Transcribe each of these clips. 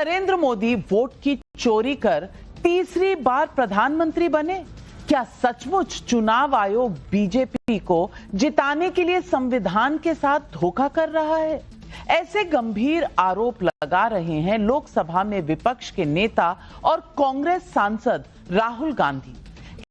Narendra Modi vote की चोरी कर तीसरी बार प्रधानमंत्री बने? क्या सचमुच चुनाव आयोग बीजेपी को जिताने के लिए संविधान के साथ धोखा कर रहा है? ऐसे गंभीर आरोप लगा रहे हैं लोकसभा में विपक्ष के नेता और कांग्रेस सांसद राहुल गांधी।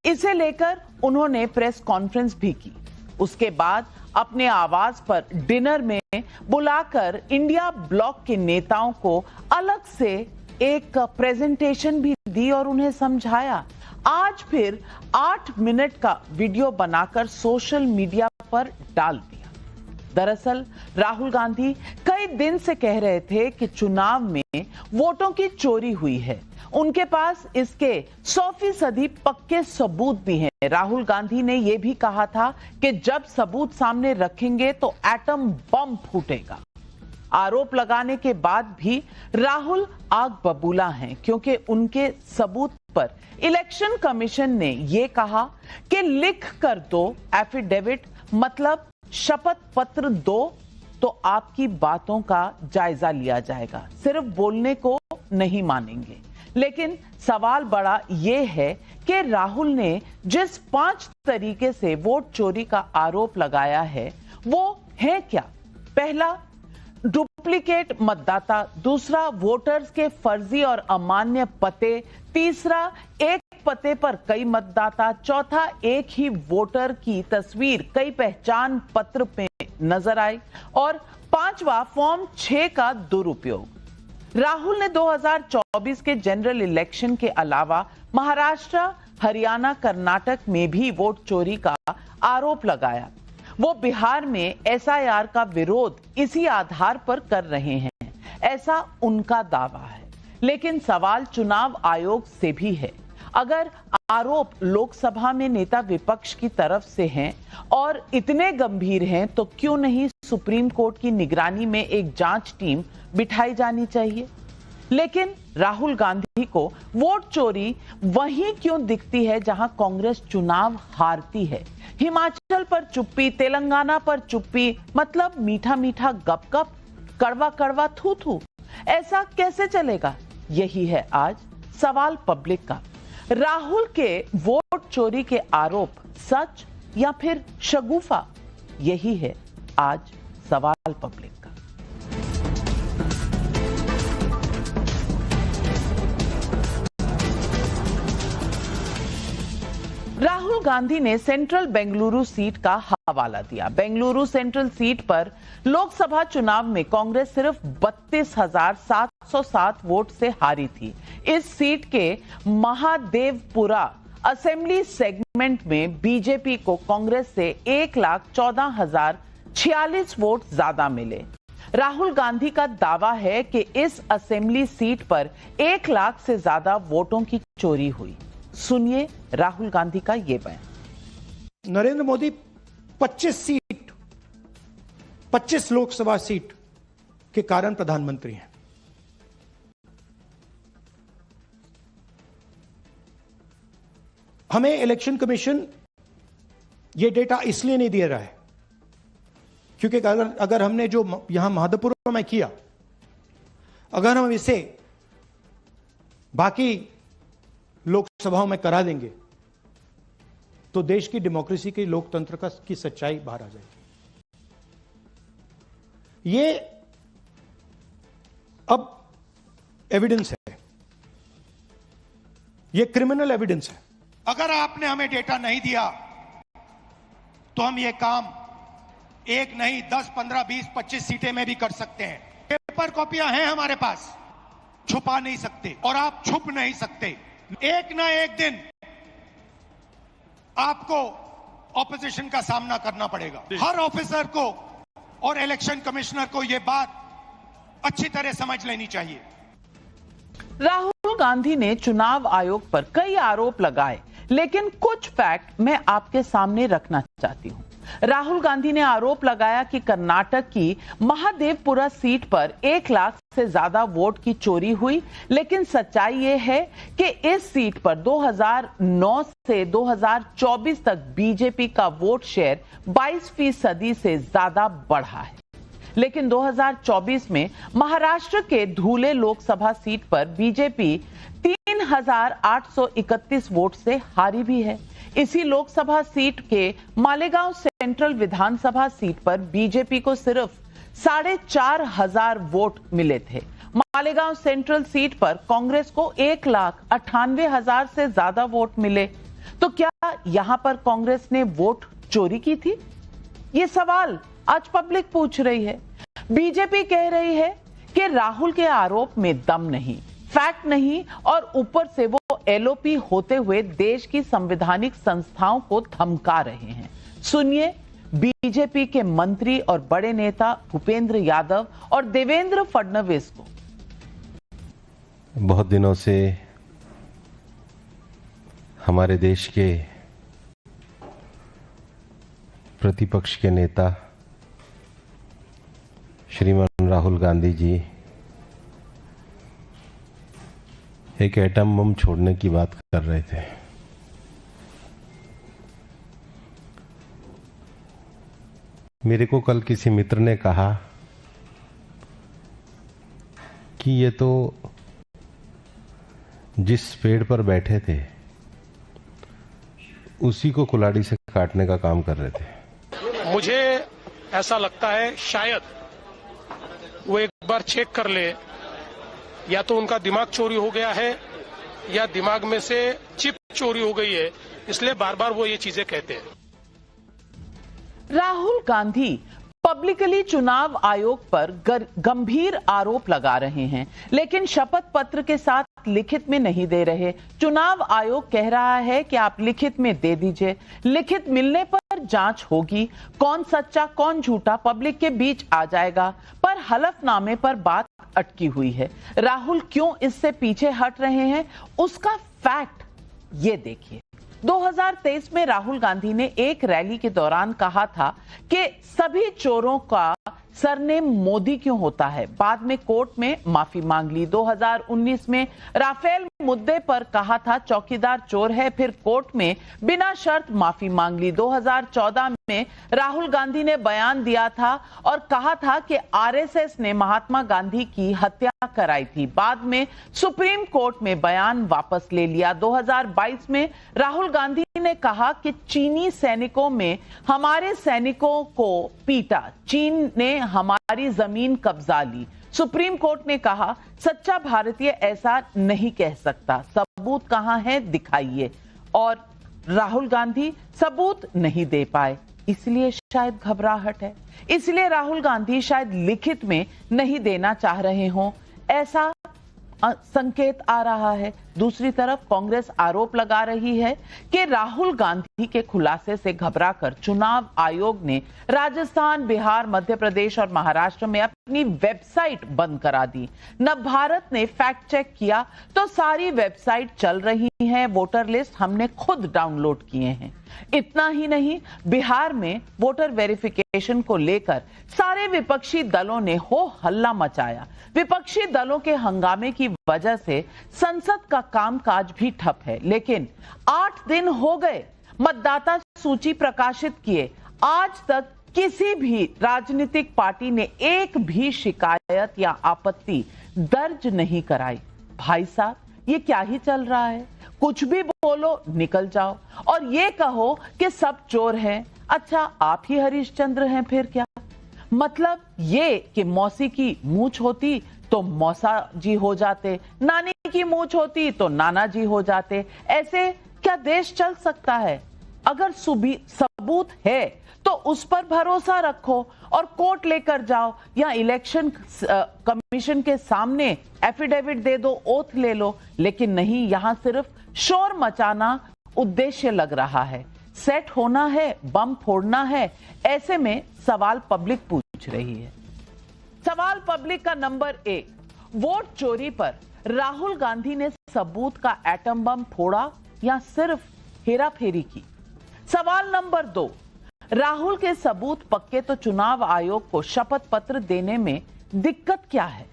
इसे लेकर उन्होंने प्रेस कॉन्फ्रेंस भी की। उसके बाद अपने आवास पर डिनर में बुलाकर इंडिया ब्लॉक के नेताओं को अलग से एक प्रेजेंटेशन भी दी और उन्हें समझाया। आज फिर 8 मिनट का वीडियो बनाकर सोशल मीडिया पर डाल दिया। दरअसल राहुल गांधी कई दिन से कह रहे थे कि चुनाव में वोटों की चोरी हुई है। उनके पास इसके 100% पक्के सबूत भी हैं। राहुल गांधी ने यह भी कहा था कि जब सबूत सामने रखेंगे तो एटम बम फूटेगा। आरोप लगाने के बाद भी राहुल आग बबूला हैं, क्योंकि उनके सबूत पर इलेक्शन कमीशन ने यह कहा कि लिख कर दो एफिडेविट, मतलब शपथ पत्र दो तो आपकी बातों का जायजा लिया जाएगा, सिर्फ बोलने को नहीं मानेंगे। लेकिन सवाल बड़ा यह है कि राहुल ने जिस 5 तरीके से वोट चोरी का आरोप लगाया है वो है क्या? पहला, डुप्लीकेट मतदाता। दूसरा, वोटर्स के फर्जी और अमान्य पते। तीसरा, एक पते पर कई मतदाता। चौथा, एक ही वोटर की तस्वीर कई पहचान पत्र में नजर आई। और पांचवा, फॉर्म 6 का दुरुपयोग। राहुल ने 2024 के जनरल इलेक्शन के अलावा महाराष्ट्र, हरियाणा, कर्नाटक में भी वोट चोरी का आरोप लगाया। वो बिहार में एसआईआर का विरोध इसी आधार पर कर रहे हैं, ऐसा उनका दावा है। लेकिन सवाल चुनाव आयोग से भी है। अगर आरोप लोकसभा में नेता विपक्ष की तरफ से हैं और इतने गंभीर हैं तो क्यों नहीं सुप्रीम कोर्ट की निगरानी में एक जांच टीम बिठाई जानी चाहिए? लेकिन राहुल गांधी को वोट चोरी वहीं क्यों दिखती है जहां कांग्रेस चुनाव हारती है? हिमाचल पर चुप्पी, तेलंगाना पर चुप्पी, मतलब मीठा मीठा गप-गप, कड़वा कड़वा थू-थू। ऐसा कैसे चलेगा? यही है आज सवाल पब्लिक का। राहुल के वोट चोरी के आरोप सच या फिर शगुफा? यही है आज सवाल पब्लिक का। राहुल गांधी ने सेंट्रल बेंगलुरु सीट का हवाला दिया। बेंगलुरु सेंट्रल सीट पर लोकसभा चुनाव में कांग्रेस सिर्फ 32,707 वोट से हारी थी। इस सीट के महादेवपुरा असेंबली सेगमेंट में बीजेपी को कांग्रेस से 1,14,046 वोट ज्यादा मिले। राहुल गांधी का दावा है कि इस असेंबली सीट पर 1 लाख से ज्यादा वोटों की चोरी हुई। सुनिए राहुल गांधी का यह बयान। नरेंद्र मोदी 25 लोकसभा सीट के कारण प्रधानमंत्री हैं। हमें इलेक्शन कमीशन यह डेटा इसलिए नहीं दे रहा है क्योंकि अगर हमने जो यहां महादेवपुरा में किया, अगर हम इसे बाकी लोकसभाओं में करा देंगे तो देश की डेमोक्रेसी की, लोकतंत्र की सच्चाई बाहर आ जाएगी। ये अब एविडेंस है, ये क्रिमिनल एविडेंस है। अगर आपने हमें डेटा नहीं दिया तो हम ये काम 1 नहीं 10, 15, 20, 25 सीटें में भी कर सकते हैं। पेपर कॉपियां हैं हमारे पास, छुपा नहीं सकते और आप छुप नहीं सकते। एक ना एक दिन आपको ऑपोजिशन का सामना करना पड़ेगा। हर ऑफिसर को और इलेक्शन कमिश्नर को यह बात अच्छी तरह समझ लेनी चाहिए। राहुल गांधी ने चुनाव आयोग पर कई आरोप लगाए, लेकिन कुछ फैक्ट मैं आपके सामने रखना चाहती हूं। राहुल गांधी ने आरोप लगाया कि कर्नाटक की महादेवपुरा सीट पर 1 लाख से ज्यादा वोट की चोरी हुई, लेकिन सच्चाई यह है कि इस सीट पर 2009 से 2024 तक बीजेपी का वोट शेयर 22% से ज्यादा बढ़ा है। लेकिन 2024 में महाराष्ट्र के धुले लोकसभा सीट पर बीजेपी 3,831 वोट से हारी भी है। इसी लोकसभा सीट के मालेगांव सेंट्रल विधानसभा सीट पर बीजेपी को सिर्फ 4,500 वोट मिले थे। मालेगांव सेंट्रल सीट पर कांग्रेस को 1,98,000 से ज्यादा वोट मिले। तो क्या यहां पर कांग्रेस ने वोट चोरी की थी? ये सवाल आज पब्लिक पूछ रही है। बीजेपी कह रही है कि राहुल के आरोप में दम नहीं, फैक्ट नहीं और ऊपर से वो एलओपी होते हुए देश की संवैधानिक संस्थाओं को धमका रहे हैं। सुनिए बीजेपी के मंत्री और बड़े नेता भूपेंद्र यादव और देवेंद्र फडणवीस को। बहुत दिनों से हमारे देश के प्रतिपक्ष के नेता श्रीमान राहुल गांधी जी एक एटम बम छोड़ने की बात कर रहे थे। मेरे को कल किसी मित्र ने कहा कि ये तो जिस पेड़ पर बैठे थे उसी को कुल्हाड़ी से काटने का काम कर रहे थे। मुझे ऐसा लगता है शायद वो एक बार चेक कर ले, या तो उनका दिमाग चोरी हो गया है या दिमाग में से चिप चोरी हो गई है, इसलिए बार बार वो ये चीजें कहते हैं। राहुल गांधी पब्लिकली चुनाव आयोग पर गंभीर आरोप लगा रहे हैं, लेकिन शपथ पत्र के साथ लिखित में नहीं दे रहे। चुनाव आयोग कह रहा है कि आप लिखित में दे दीजिए, लिखित मिलने पर जांच होगी, कौन सच्चा कौन झूठा पब्लिक के बीच आ जाएगा। पर हलफनामे पर बात अटकी हुई है। राहुल क्यों इससे पीछे हट रहे हैं, उसका फैक्ट ये देखिए। 2023 में राहुल गांधी ने एक रैली के दौरान कहा था कि सभी चोरों का सरनेम मोदी क्यों होता है। बाद में कोर्ट में माफी मांग ली। 2019 में राफेल मुद्दे पर कहा था चौकीदार चोर है, फिर कोर्ट में बिना शर्त माफी मांग ली। 2014 में राहुल गांधी ने बयान दिया था और कहा था कि आरएसएस ने महात्मा गांधी की हत्या कराई थी। बाद में सुप्रीम कोर्ट में बयान वापस ले लिया। 2022 में राहुल गांधी ने कहा कि चीनी सैनिकों में हमारे सैनिकों को पीटा, चीन ने हमारी जमीन कब्जा ली। सुप्रीम कोर्ट ने कहा सच्चा भारतीय ऐसा नहीं कह सकता, सबूत कहां है दिखाइए। और राहुल गांधी सबूत नहीं दे पाए, इसलिए शायद घबराहट है, इसलिए राहुल गांधी शायद लिखित में नहीं देना चाह रहे हों, ऐसा संकेत आ रहा है। दूसरी तरफ कांग्रेस आरोप लगा रही है कि राहुल गांधी के खुलासे से घबराकर चुनाव आयोग ने राजस्थान, बिहार, मध्य प्रदेश और महाराष्ट्र में अपनी वेबसाइट बंद करा दी। नवभारत ने फैक्ट चेक किया तो सारी वेबसाइट चल रही हैं, वोटर लिस्ट हमने खुद डाउनलोड किए हैं। इतना ही नहीं, बिहार में वोटर वेरिफिकेशन को लेकर सारे विपक्षी दलों ने हो हल्ला मचाया। विपक्षी दलों के हंगामे की वजह से संसद का कामकाज भी ठप है। लेकिन 8 दिन हो गए मतदाता सूची प्रकाशित किए, आज तक किसी भी राजनीतिक पार्टी ने एक भी शिकायत या आपत्ति दर्ज नहीं कराई। भाई साहब, ये क्या ही चल रहा है? कुछ भी बोलो, निकल जाओ और ये कहो कि सब चोर हैं। अच्छा, आप ही हरिश्चंद्र हैं फिर क्या? मतलब ये कि मौसी की मूंछ होती तो मौसा जी हो जाते, नानी की मूंछ होती तो नाना जी हो जाते। ऐसे क्या देश चल सकता है? अगर सबूत है तो उस पर भरोसा रखो और कोर्ट लेकर जाओ या इलेक्शन कमीशन के सामने एफिडेविट दे दो, ओथ ले लो। लेकिन नहीं, यहां सिर्फ शोर मचाना उद्देश्य लग रहा है। सेट होना है, बम फोड़ना है। ऐसे में सवाल पब्लिक पूछ रही है। सवाल पब्लिक का नंबर 1, वोट चोरी पर राहुल गांधी ने सबूत का एटम बम फोड़ा या सिर्फ हेराफेरी की? सवाल नंबर 2, राहुल के सबूत पक्के तो चुनाव आयोग को शपथ पत्र देने में दिक्कत क्या है?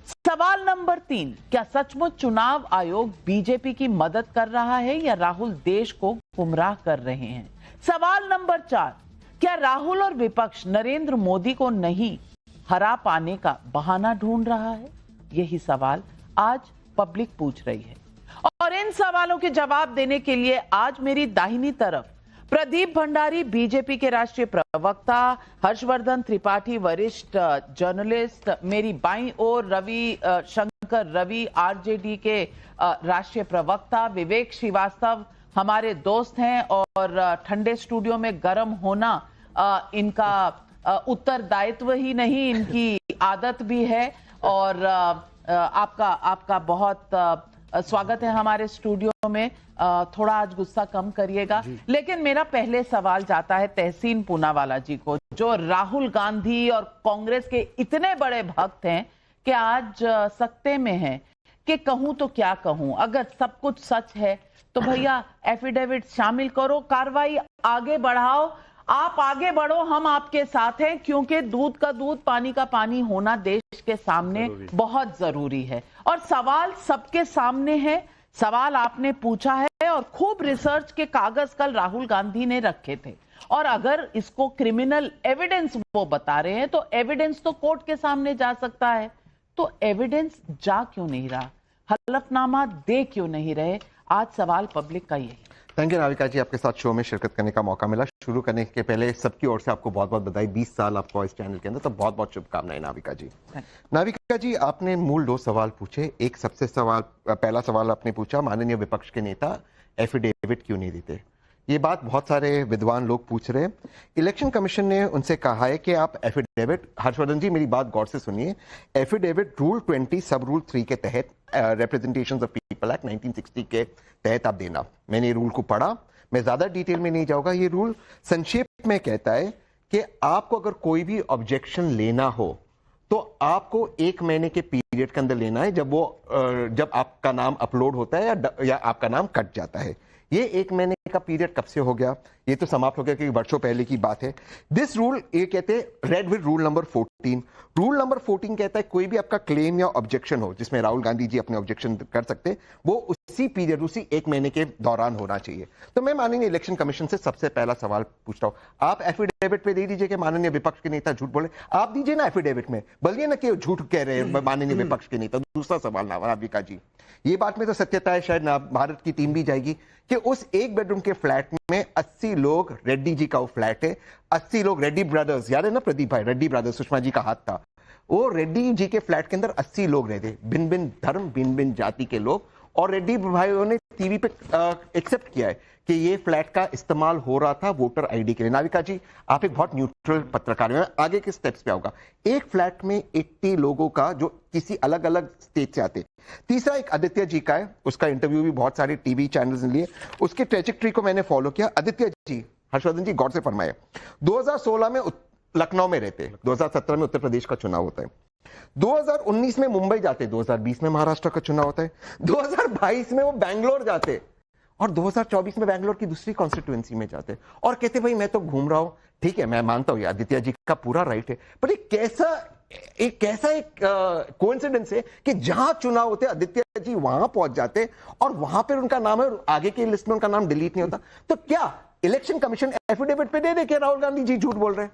सवाल नंबर 3, क्या सचमुच चुनाव आयोग बीजेपी की मदद कर रहा है या राहुल देश को गुमराह कर रहे हैं? सवाल नंबर 4, क्या राहुल और विपक्ष नरेंद्र मोदी को नहीं हरा पाने का बहाना ढूंढ रहा है? यही सवाल आज पब्लिक पूछ रही है। और इन सवालों के जवाब देने के लिए आज मेरी दाहिनी तरफ प्रदीप भंडारी, बीजेपी के राष्ट्रीय प्रवक्ता, हर्षवर्धन त्रिपाठी, वरिष्ठ जर्नलिस्ट, मेरी बाईं ओर शंकर रवि, आरजेडी के राष्ट्रीय प्रवक्ता, विवेक श्रीवास्तव हमारे दोस्त हैं और ठंडे स्टूडियो में गर्म होना इनका उत्तरदायित्व ही नहीं, इनकी आदत भी है। और आपका बहुत स्वागत है हमारे स्टूडियो में। थोड़ा आज गुस्सा कम करिएगा। लेकिन मेरा पहले सवाल जाता है तहसीन पूनावाला जी को, जो राहुल गांधी और कांग्रेस के इतने बड़े भक्त हैं कि आज सकते में हैं कि कहूं तो क्या कहूं। अगर सब कुछ सच है तो भैया एफिडेविट शामिल करो, कार्रवाई आगे बढ़ाओ। आप आगे बढ़ो, हम आपके साथ हैं, क्योंकि दूध का दूध, पानी का पानी होना देश के सामने बहुत जरूरी है। और सवाल सबके सामने है, सवाल आपने पूछा है और खूब रिसर्च के कागज कल राहुल गांधी ने रखे थे। और अगर इसको क्रिमिनल एविडेंस वो बता रहे हैं तो एविडेंस तो कोर्ट के सामने जा सकता है। तो एविडेंस जा क्यों नहीं रहा? हलफनामा दे क्यों नहीं रहे? आज सवाल पब्लिक का यही। थैंक यू नाविका जी, आपके साथ शो में शिरकत करने का मौका मिला। शुरू करने के पहले सबकी ओर से आपको बहुत बहुत बधाई। 20 साल आपको इस चैनल के अंदर, तो बहुत बहुत शुभकामनाएं नाविका जी। नाविका जी, आपने मूल 2 सवाल पूछे। एक सबसे पहला सवाल आपने पूछा, माननीय विपक्ष के नेता एफिडेविट क्यों नहीं देते। ये बात बहुत सारे विद्वान लोग पूछ रहे हैं। इलेक्शन कमीशन ने उनसे कहा है कि आप एफिडेविट, हर्षवर्धन जी मेरी बात गौर से सुनिए, एफिडेविट रूल 20 सब रूल 3 के तहत, रिप्रेजेंटेशन ऑफ पीपल एक्ट 1960 के तहत आप देना। मैंने रूल को पढ़ा, मैं ज्यादा डिटेल में नहीं जाऊंगा। ये रूल संक्षेप में कहता है कि आपको अगर कोई भी ऑब्जेक्शन लेना हो तो आपको 1 महीने के पीरियड के अंदर लेना है, जब आपका नाम अपलोड होता है या आपका नाम कट जाता है। ये 1 महीने का पीरियड कब से हो गया? ये तो समाप्त हो गया क्योंकि वर्षों पहले की बात है। दिस रूल, ये कहते हैं read with rule number 14। Rule number 14 कहता है कोई भी आपका क्लेम या ऑब्जेक्शन हो, जिसमें राहुल गांधी जी अपने ऑब्जेक्शन कर सकते, वो उसी पीरियड, उसी 1 महीने के दौरान होना चाहिए। तो मैं माननीय इलेक्शन कमीशन से सबसे पहला सवाल पूछता हूं, आप एफिडेविट पे दे दीजिए कि माननीय विपक्ष के नेता झूठ बोले। आप दीजिए ना एफिडेविट में, बोलिए ना कि झूठ कह रहे हैं माननीय विपक्ष के नेता। दूसरा सवाल नाविका जी, ये बात में तो सत्यता है, शायद भारत की टीम भी जाएगी, कि उस 1 बेडरूम के फ्लैट में 80 लोग, रेड्डी जी का वो फ्लैट है, 80 लोग, रेड्डी ब्रदर्स, याद है ना प्रदीप भाई, रेड्डी ब्रदर्स, सुषमा जी का हाथ था, वो रेड्डी जी के फ्लैट के अंदर 80 लोग रहते, भिन्न भिन्न धर्म, भिन्न भिन्न जाति के लोग। और रेड्डी भाइयों ने टीवी पे एक्सेप्ट किया है कि ये फ्लैट का इस्तेमाल हो रहा था वोटर आईडी के लिए। नाविका जी, आप एक बहुत न्यूट्रल पत्रकार हैं, आगे के स्टेप्स पे आऊंगा। एक फ्लैट में 80 लोगों का, जो किसी अलग अलग स्टेट से आते। तीसरा एक आदित्य जी का है, उसका इंटरव्यू भी बहुत सारे टीवी चैनल्स ने लिए, उसके ट्रेजेक्ट्री को मैंने फॉलो किया। आदित्य जी, हर्षवर्धन जी गौर से फरमाए, 2016 में लखनऊ में रहते, 2017 में उत्तर प्रदेश का चुनाव होता है, 2019 में मुंबई जाते, 2020 में महाराष्ट्र का चुनाव होता है, 2022 में वो बैंगलोर जाते और 2024 में बैंगलोर की दूसरी कॉन्स्टिट्यूएंसी में जाते और कहते भाई मैं तो घूम रहा हूं। ठीक है, मैं मानता हूं आदित्य जी का पूरा राइट है, पर एक कैसा कोइंसिडेंस है कि जहां चुनाव होते आदित्य जी वहां पहुंच जाते और वहां पर उनका नाम है, आगे की लिस्ट में उनका नाम डिलीट नहीं होता। तो क्या इलेक्शन कमीशन एफिडेविट पे दे दे कि राहुल गांधी जी झूठ बोल रहे हैं?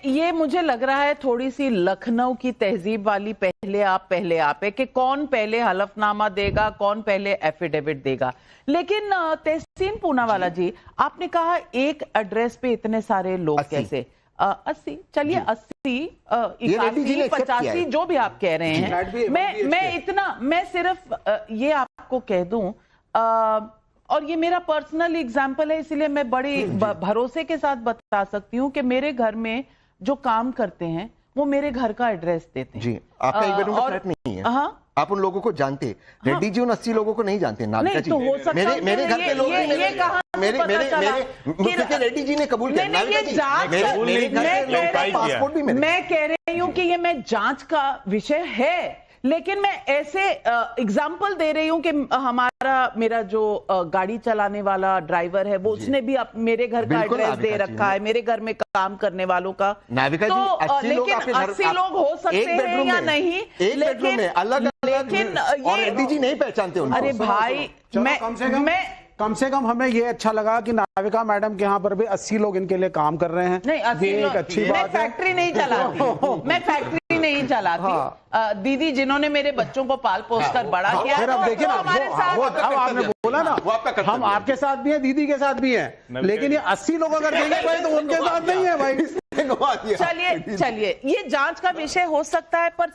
ये मुझे लग रहा है थोड़ी सी लखनऊ की तहजीब वाली पहले आप है कि कौन पहले हलफनामा देगा, कौन पहले एफिडेविट देगा। लेकिन तहसीन पूनावाला जी, आपने कहा एक एड्रेस पे इतने सारे लोग कैसे? 80, चलिए 80, 81, 85, जो भी आप कह रहे हैं। मैं सिर्फ ये आपको कह दूं, और ये मेरा पर्सनल एग्जाम्पल है, इसलिए मैं बड़ी भरोसे के साथ बता सकती हूँ कि मेरे घर में जो काम करते हैं वो मेरे घर का एड्रेस देते हैं। जी, आपका एक बेडरूम का फ्लैट नहीं है। हाँ, आप उन लोगों को जानते हैं। रेड्डी जी उन 80 लोगों को नहीं जानते। नाविका जी, मेरे घर के लोग रेड्डी जी ने कबूल किया। मैं कह रही हूँ कि ये मैं जांच का विषय है, लेकिन मैं ऐसे एग्जाम्पल दे रही हूं कि मेरा जो गाड़ी चलाने वाला ड्राइवर है वो उसने भी मेरे घर का एड्रेस दे रखा है, मेरे घर में काम करने वालों का। नाविका जी, 80 लोग आपके घर, 80 लोग हो सकते हैं या नहीं, लेकिन अलग और रेड्डी जी नहीं पहचानते उनको। अरे भाई, कम से कम हमें ये अच्छा लगा कि नाविका मैडम के यहाँ पर भी 80 लोग इनके लिए काम कर रहे हैं। नहीं, 80 लोग, अच्छी बात है। फैक्ट्री नहीं चलाती, मैं फैक्ट्री नहीं चलाती। दीदी जिन्होंने मेरे बच्चों को पाल पोस कर बड़ा किया, फिर अब देखिए ना, हमारे साथ वो अब आपने बोला ना, हम आपके साथ भी हैं, दीदी के साथ भी हैं, लेकिन ये 80 लोग अगर देंगे भाई तो उनके साथ नहीं है भाई। चलिए ये जांच का विषय हो सकता है, पर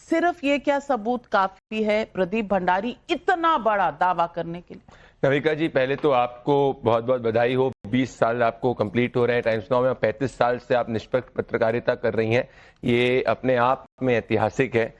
सिर्फ ये क्या सबूत काफी है प्रदीप भंडारी इतना बड़ा दावा करने के लिए? नविका जी, पहले तो आपको बहुत बहुत बधाई हो। 20 साल आपको कंप्लीट हो रहे हैं टाइम्स नाउ में, 35 साल से आप निष्पक्ष पत्रकारिता कर रही हैं, ये अपने आप में ऐतिहासिक है।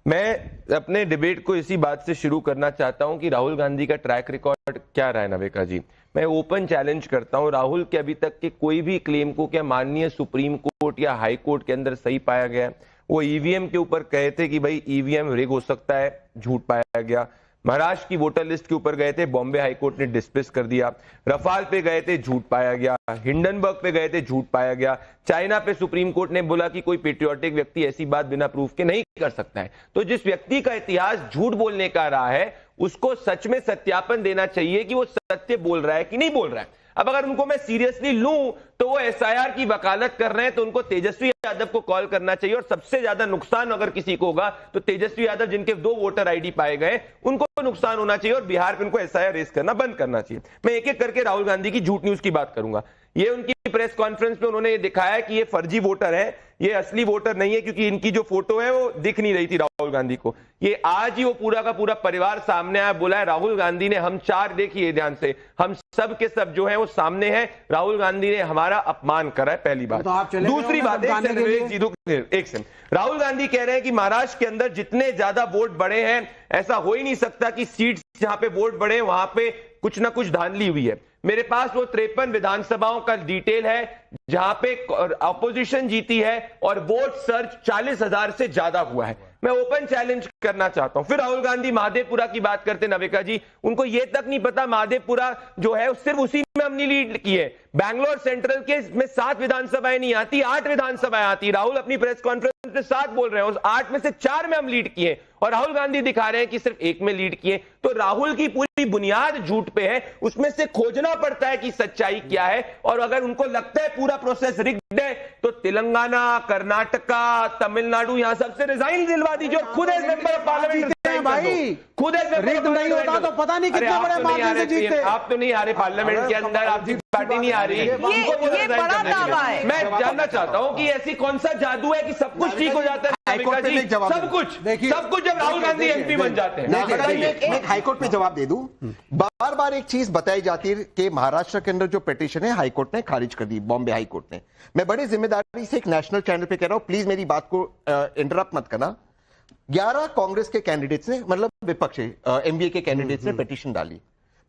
मैं अपने डिबेट को इसी बात से शुरू करना चाहता हूं कि राहुल गांधी का ट्रैक रिकॉर्ड क्या रहा है। नविका जी, मैं ओपन चैलेंज करता हूं, राहुल के अभी तक के कोई भी क्लेम को क्या माननीय सुप्रीम कोर्ट या हाई कोर्ट के अंदर सही पाया गया? वो ईवीएम के ऊपर कहे थे कि भाई ईवीएम रिग हो सकता है, झूठ पाया गया। महाराष्ट्र की वोटर लिस्ट के ऊपर गए थे, बॉम्बे हाईकोर्ट ने डिस्मिस कर दिया। रफाल पे गए थे, झूठ पाया गया। हिंडनबर्ग पे गए थे, झूठ पाया गया। चाइना पे सुप्रीम कोर्ट ने बोला कि कोई पेट्रियोटिक व्यक्ति ऐसी बात बिना प्रूफ के नहीं कर सकता है। तो जिस व्यक्ति का इतिहास झूठ बोलने का रहा है, उसको सच में सत्यापन देना चाहिए कि वो सत्य बोल रहा है कि नहीं बोल रहा है। अब अगर उनको मैं सीरियसली लूं तो वो एसआईआर की वकालत कर रहे हैं, तो उनको तेजस्वी यादव को कॉल करना चाहिए। और सबसे ज्यादा नुकसान अगर किसी को होगा तो तेजस्वी यादव, जिनके 2 वोटर आईडी पाए गए, उनको नुकसान होना चाहिए। और बिहार पे उनको एसआईआर रेस करना बंद करना चाहिए। मैं एक एक करके राहुल गांधी की झूठ न्यूज की बात करूंगा। ये उनकी प्रेस कॉन्फ्रेंस में उन्होंने ये दिखाया कि ये फर्जी वोटर है, ये असली वोटर नहीं है, क्योंकि इनकी जो फोटो है वो दिख नहीं रही थी राहुल गांधी को। ये आज ही वो पूरा का पूरा परिवार सामने आया, बोला है राहुल गांधी ने, हम 4 देखिए ध्यान से, हम सब के सब जो है वो सामने हैं, राहुल गांधी ने हमारा अपमान करा है, पहली बात। दूसरी बात, एक सेकंड, राहुल गांधी कह रहे हैं कि महाराष्ट्र के अंदर जितने ज्यादा वोट बढ़े हैं, ऐसा हो ही नहीं सकता कि सीट जहां पे वोट बढ़े वहां पे कुछ ना कुछ धांधली हुई है। मेरे पास वो 53 विधानसभाओं का डिटेल है जहां पे अपोजिशन जीती है और वोट सर्च 40,000 से ज्यादा हुआ है। मैं ओपन चैलेंज करना चाहता हूं। फिर राहुल गांधी महादेवपुरा की बात करते, नविका जी, उनको यह तक नहीं पता महादेवपुरा जो है सिर्फ उसी में हमने लीड की है। बैंगलोर सेंट्रल के में 7 विधानसभाएं नहीं आती, 8 विधानसभाएं आती। राहुल अपनी प्रेस कॉन्फ्रेंस में 7 बोल रहे हैं, उस 8 में से 4 में हम लीड किए, और राहुल गांधी दिखा रहे हैं कि सिर्फ 1 में लीड किए। तो राहुल की पूरी बुनियाद झूठ पे है, उसमें से खोजना पड़ता है कि सच्चाई क्या है। और अगर उनको लगता है पूरा प्रोसेस रिग्ड है, तो तेलंगाना, कर्नाटका, तमिलनाडु, यहां सबसे रिजाइन दिलवा दीजिए। खुद एज मेंबर ऑफ पार्लियामेंट भाई, खुद रिग्ड नहीं होता तो पता नहीं कितने बड़े मार्जिन से जीतते। आप तो नहीं हारे पार्लियामेंट के अंदर, आपकी पार्टी नहीं आ रही। ये बड़ा दावा है। मैं जानना चाहता हूं कि ऐसी कौन सा जादू है कि सब कुछ ठीक हो जाता है? सब कुछ जब राहुल गांधी एमपी बन जाते हैं। मैं हाईकोर्ट पे जवाब दे दूं। बार बार एक चीज बताई जाती है कि महाराष्ट्र के अंदर जो पिटीशन है हाईकोर्ट ने खारिज कर दी, बॉम्बे हाईकोर्ट ने। मैं बड़ी जिम्मेदारी से एक नेशनल चैनल पे कह रहा हूं, प्लीज मेरी बात को इंटरप्ट मत करना। 11 कांग्रेस के कैंडिडेट्स ने, मतलब विपक्ष एमबीए के कैंडिडेट्स ने पिटीशन डाली।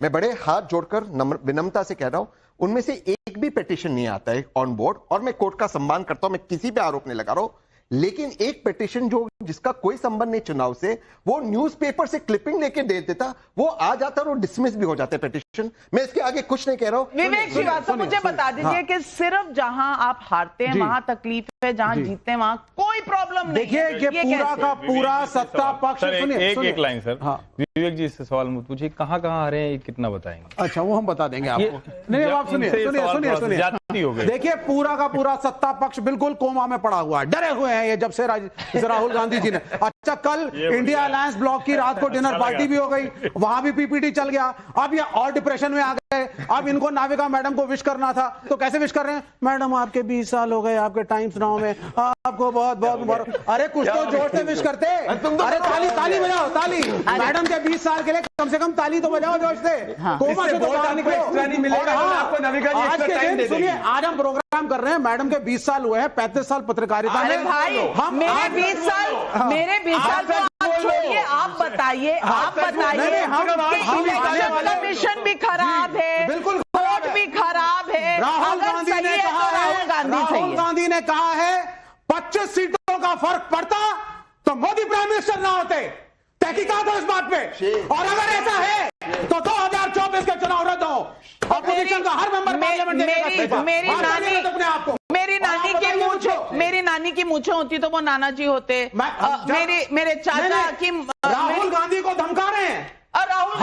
मैं बड़े हाथ जोड़कर विनम्रता से कह रहा हूं, उनमें से एक भी पिटीशन नहीं आता है ऑन बोर्ड। और मैं कोर्ट का सम्मान करता हूं, मैं किसी पे आरोप नहीं लगा रहा हूं, लेकिन एक पिटीशन जो जिसका कोई संबंध नहीं चुनाव से, वो न्यूज़पेपर से क्लिपिंग लेके दे देता, वो आ जाता और वो डिसमिस भी हो जाता है पिटीशन। मैं इसके आगे कुछ नहीं कह रहा हूं। विवेक श्रीवास्तव, मुझे बता दीजिए कि सिर्फ जहां आप हारते हैं वहां तकलीफ है, जहां जीतते हैं वहां कोई प्रॉब्लम नहीं। देखिए कि पूरा का पूरा सत्ता पक्ष, एक लाइन सर, विवेक जी से सवाल मत पूछिए, कहाँ हारे हैं, कितना बताएंगे? अच्छा, वो हम बता देंगे आपको। नहीं, आप सुनिए। देखिए, पूरा का पूरा सत्ता पक्ष बिल्कुल कोमा में पड़ा हुआ है, डरे हुए हैं ये जब से राहुल गांधी जी ने। अच्छा, कल इंडिया अलायंस ब्लॉक की रात को डिनर पार्टी भी हो गई, वहां भी पीपीटी चल गया। अब ये और डिप्रेशन में आ गए। अब इनको नाविका मैडम को विश करना था, तो कैसे विश कर रहे हैं? मैडम, आपके 20 साल हो गए आपके टाइम्स नाउ में, आपको बहुत बहुत मुबारक। अरे कुछ तो जोर से विश करते। अरे ताली बजाओ, ताली। मैडम के 20 साल के लिए कम से कम ताली तो बजाओ जोश से। कोमा से तो बाहर निकलो। आज के दिन सुनिए, आज हम प्रोग्राम कर रहे हैं, मैडम के 20 साल हुए हैं, 35 साल पत्रकारिता में। भाई, मेरे 20 साल तो आप छोड़िए, आप बताइए इलेक्शन कमीशन भी खराब है, बिल्कुल कोर्ट भी खराब है। राहुल गांधी ने कहा है 25 सीटों का फर्क पड़ता तो मोदी प्राइम मिनिस्टर ना होते। तहकीकात हो इस बात पे, और अगर ऐसा है तो 2024 के चुनाव रद्द हो। अपोजिशन का हर मेंबर पार्लियामेंट मेरी नानी की मूछें होती तो वो नाना जी होते। मेरे चाचा की। राहुल गांधी को धमका रहे हैं। और राहुल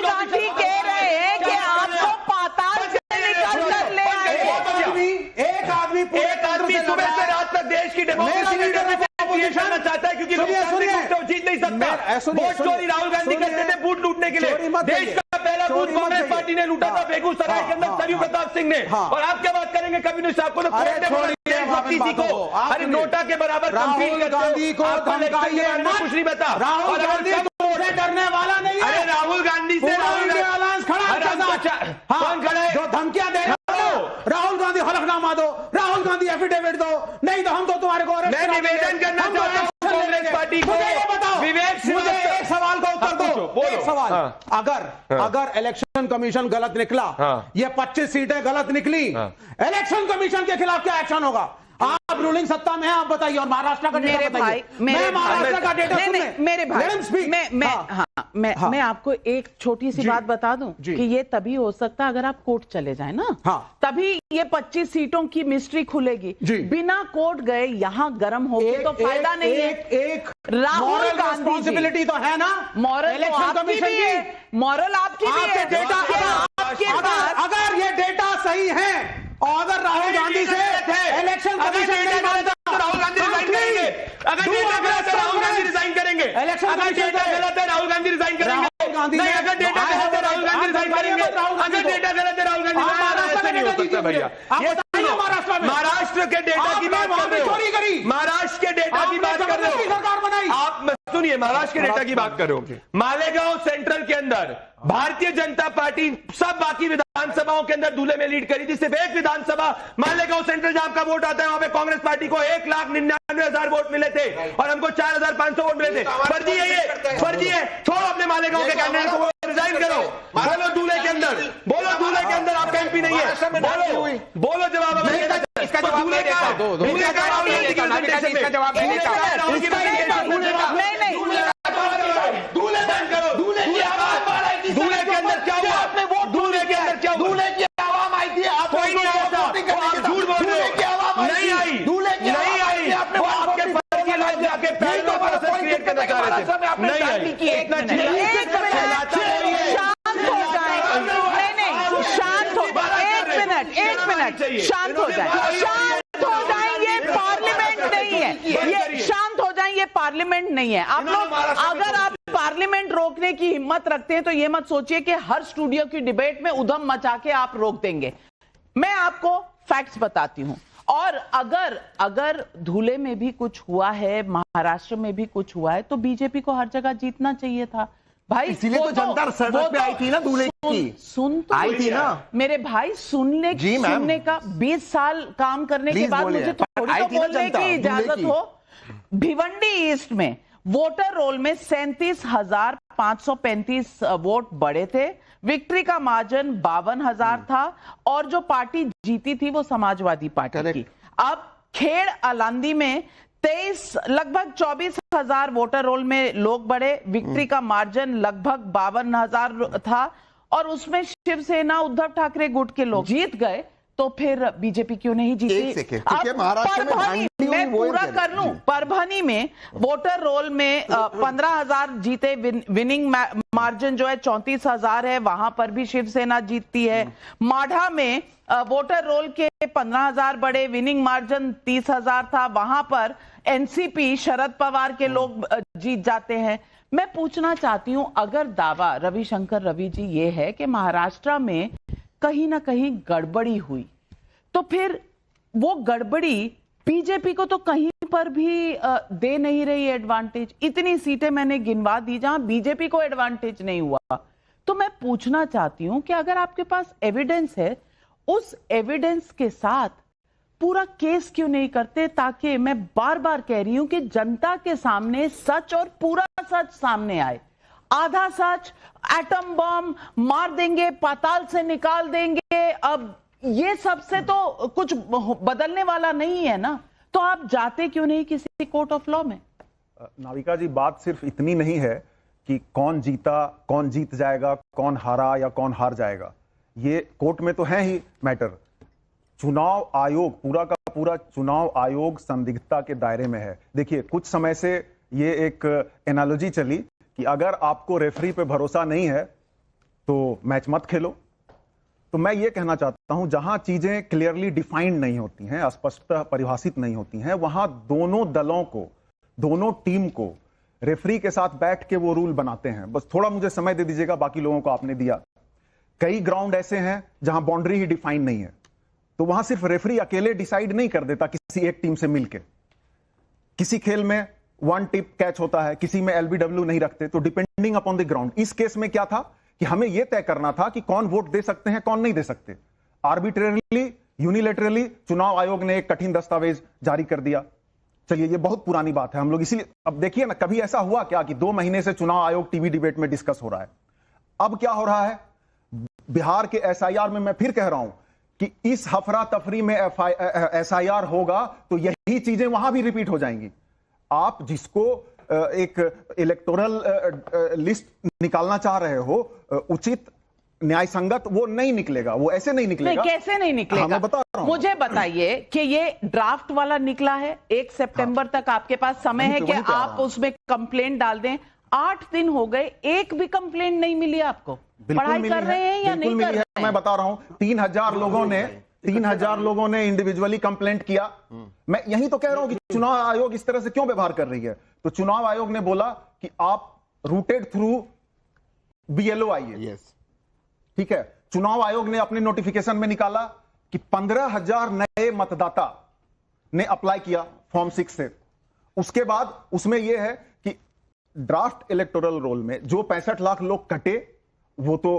गांधी कह रहे हैं कि आपको पाताल चलने डेमोक्रेसी में क्रिएट करना चाहता है, क्योंकि जीत नहीं सकता। वोट चोरी राहुल गांधी करते थे बूथ लूटने के लिए। देश का पहला बूथ कांग्रेस पार्टी ने लूटा था बेगूसराय के अंदर सरयू प्रताप सिंह ने। और आप क्या बात करेंगे कम्युनिस्ट? आपको तो किसी को अरे नोटा के बराबर राहुल गांधी को कुछ नहीं बता। राहुल गांधी तुमसे डरने वाला नहीं है। अरे राहुल गांधी से कौन खड़ा है? जो धमकियां दे रहे हो, राहुल गांधी हलफनामा दो, राहुल गांधी एफिडेविट दो, नहीं तो हम तो तुम्हारे को मैं निवेदन करना चाहता हूं कांग्रेस पार्टी को। मुझे ये बताओ, विवेक मुझे एक सवाल का उत्तर दो। एक सवाल, अगर इलेक्शन कमीशन गलत निकला, ये 25 सीटें गलत निकली, इलेक्शन कमीशन के खिलाफ क्या एक्शन होगा? आप रूलिंग सत्ता में हैं, आप बताइए। और महाराष्ट्र का डेटा बताइए। मैं महाराष्ट्र का डेटा मेरे भाई मैं आपको एक छोटी सी बात बता दूं कि ये तभी हो सकता है अगर आप कोर्ट चले जाएं ना, तभी ये 25 सीटों की मिस्ट्री खुलेगी। बिना कोर्ट गए यहाँ गर्म होगी तो फायदा नहीं है। एक राहुल गांधी रिस्पॉन्सिबिलिटी तो है ना, मॉरल इलेक्शन कमीशन की, मॉरल आपकी भी है। डेटा अगर ये डेटा सही है और अगर राहुल गांधी से इलेक्शन कमीशन नहीं मानता तो राहुल गांधी रिजाइन करेंगे। अगर डेटा गलत है राहुल गांधी रिजाइन करेंगे। इलेक्शन डेटा गलत है राहुल गांधी रिजाइन करेंगे। नहीं, अगर डेटा गलत है राहुल गांधी रिजाइन करेंगे। अगर डेटा गलत है राहुल गांधी नहीं हो सकता भैया। महाराष्ट्र के डेटा की बात कर रहे हो, महाराष्ट्र के डेटा की बात कर रहे हो, सरकार बनाई आप सुनिए, महाराष्ट्र के डेटा की बात कर रहे हो। मालेगांव सेंट्रल के अंदर भारतीय जनता पार्टी सब बाकी विधानसभाओं के अंदर दूल्हे में लीड करी थी। सिर्फ एक विधानसभा मालेगांव सेंट्रल जहां आपका वोट आता है, वहां पे कांग्रेस पार्टी को 1,99,000 वोट मिले थे और हमको 4,500 वोट मिले थे। फर्जी है ये, फर्जी है। छोड़ो अपने मालेगांव के कैंडिडेट को, रिजाइन करो। बोलो दूल्हे के अंदर, बोलो दूल्हे के अंदर आपका एमपी नहीं है। बोलो जवाब इसका जवाब दूल्हे का दूल्हे के अंदर क्या हुआ? आपने वोट दूल्हे के अंदर क्या हुआ? दूल्हे की आवाम आई थी, आप कोई नहीं आया था। आप झूठ बोल रहे हो, नहीं आई, नहीं आई। आपके पैर के लोग जाके पैर में प्रोसेस क्रिएट करना चाह रहे थे, नहीं आई। इतना शांत हो जाए, नहीं शांत हो, एक मिनट शांत हो जाए, शांत हो जाए। ये पार्लियामेंट नहीं है, ये शांत हो जाए, ये पार्लियामेंट नहीं है। आप लोग अगर आप पार्लियामेंट रोकने की हिम्मत रखते हैं तो ये मत सोचिए कि हर स्टूडियो की डिबेट में उधम मचा के आप रोक देंगे। मैं आपको फैक्ट्स बताती हूं। और अगर धूले में भी कुछ हुआ है, महाराष्ट्र में भी कुछ हुआ है, तो बीजेपी को हर जगह जीतना चाहिए था भाई। इसीलिए तो जनता सड़क पे आई थी ना दूल्हे की। सुन तो आई थी ना मेरे भाई, सुनने का 20 साल काम करने के बाद मुझे थोड़ी तो बोलने की इजाजत हो। भिवंडी ईस्ट में वोटर रोल में 37,535 वोट बढ़े थे। विक्ट्री का मार्जिन 52,000 था और जो पार्टी जीती थी वो समाजवादी पार्टी की। अब खेड़ अलांदी में लगभग 24,000 वोटर रोल में लोग बढ़े। विक्ट्री का मार्जिन लगभग 52,000 था और उसमें शिवसेना उद्धव ठाकरे गुट के लोग जीत गए। तो फिर बीजेपी क्यों नहीं जीती? मैं पूरा कर लूं। परभनी में वोटर रोल में 15,000 जीते, विनिंग मार्जिन जो है 34,000 है, वहां पर भी शिवसेना जीतती है। माढ़ा में वोटर रोल के 15,000 बढ़े, विनिंग मार्जिन 30,000 था, वहां पर एनसीपी शरद पवार के लोग जीत जाते हैं। मैं पूछना चाहती हूं, अगर दावा रविशंकर रवि जी ये है कि महाराष्ट्र में कहीं ना कहीं गड़बड़ी हुई, तो फिर वो गड़बड़ी बीजेपी को तो कहीं पर भी दे नहीं रही एडवांटेज। इतनी सीटें मैंने गिनवा दी जहां बीजेपी को एडवांटेज नहीं हुआ। तो मैं पूछना चाहती हूं कि अगर आपके पास एविडेंस है, उस एविडेंस के साथ पूरा केस क्यों नहीं करते, ताकि मैं बार बार कह रही हूं कि जनता के सामने सच और पूरा सच सामने आए। आधा सच, एटम बम मार देंगे, पाताल से निकाल देंगे, अब ये सबसे तो कुछ बदलने वाला नहीं है ना। तो आप जाते क्यों नहीं किसी कोर्ट ऑफ लॉ में? नाविका जी, बात सिर्फ इतनी नहीं है कि कौन जीता, कौन जीत जाएगा, कौन हारा या कौन हार जाएगा। ये कोर्ट में तो है ही मैटर। चुनाव आयोग, पूरा का पूरा चुनाव आयोग संदिग्धता के दायरे में है। देखिए, कुछ समय से ये एक एनालॉजी चली कि अगर आपको रेफरी पे भरोसा नहीं है तो मैच मत खेलो। तो मैं ये कहना चाहता हूं, जहां चीजें क्लियरली डिफाइंड नहीं होती हैं, स्पष्ट परिभाषित नहीं होती हैं, वहां दोनों दलों को, दोनों टीम को रेफरी के साथ बैठ के वो रूल बनाते हैं। बस थोड़ा मुझे समय दे दीजिएगा, बाकी लोगों को आपने दिया। कई ग्राउंड ऐसे हैं जहां बाउंड्री ही डिफाइन नहीं है, तो वहां सिर्फ रेफरी अकेले डिसाइड नहीं कर देता किसी एक टीम से मिलके। किसी खेल में वन टिप कैच होता है, किसी में एलबीडब्ल्यू नहीं रखते, तो डिपेंडिंग अपॉन द ग्राउंड। इस केस में क्या था कि हमें यह तय करना था कि कौन वोट दे सकते हैं, कौन नहीं दे सकते। आर्बिट्रेरली, यूनिलेटरली चुनाव आयोग ने एक कठिन दस्तावेज जारी कर दिया। चलिए, ये बहुत पुरानी बात है, हम लोग इसीलिए अब देखिए ना, कभी ऐसा हुआ क्या कि 2 महीने से चुनाव आयोग टीवी डिबेट में डिस्कस हो रहा है। अब क्या हो रहा है, बिहार के एसआईआर में मैं फिर कह रहा हूं कि इस हफरा तफरी में एसआईआर होगा तो यही चीजें वहां भी रिपीट हो जाएंगी। आप जिसको एक इलेक्टोरल लिस्ट निकालना चाह रहे हो, उचित न्याय संगत, वो नहीं निकलेगा, वो ऐसे नहीं निकलेगा। कैसे नहीं निकलेगा? मैं बता रहा हूं। मुझे बताइए कि ये ड्राफ्ट वाला निकला है, 1 सितंबर तक आपके पास समय है कि आप उसमें कंप्लेंट डाल दें। 8 दिन हो गए, एक भी कंप्लेंट नहीं मिली आपको। पढ़ाई कर रहे हैं या नहीं कर रहे हैं? मैं बता रहा हूं, 3,000 लोगों ने इंडिविजुअली कंप्लेंट किया। मैं यही तो कह रहा हूं कि चुनाव आयोग इस तरह से क्यों व्यवहार कर रही है। तो चुनाव आयोग ने बोला कि आप रूटेड थ्रू बीएलओ आइए। ठीक है, चुनाव आयोग ने अपने नोटिफिकेशन में निकाला कि 15,000 नए मतदाता ने अप्लाई किया फॉर्म 6 से। उसके बाद उसमें यह है कि ड्राफ्ट इलेक्टोरल रोल में जो 65 लाख लोग कटे, वो तो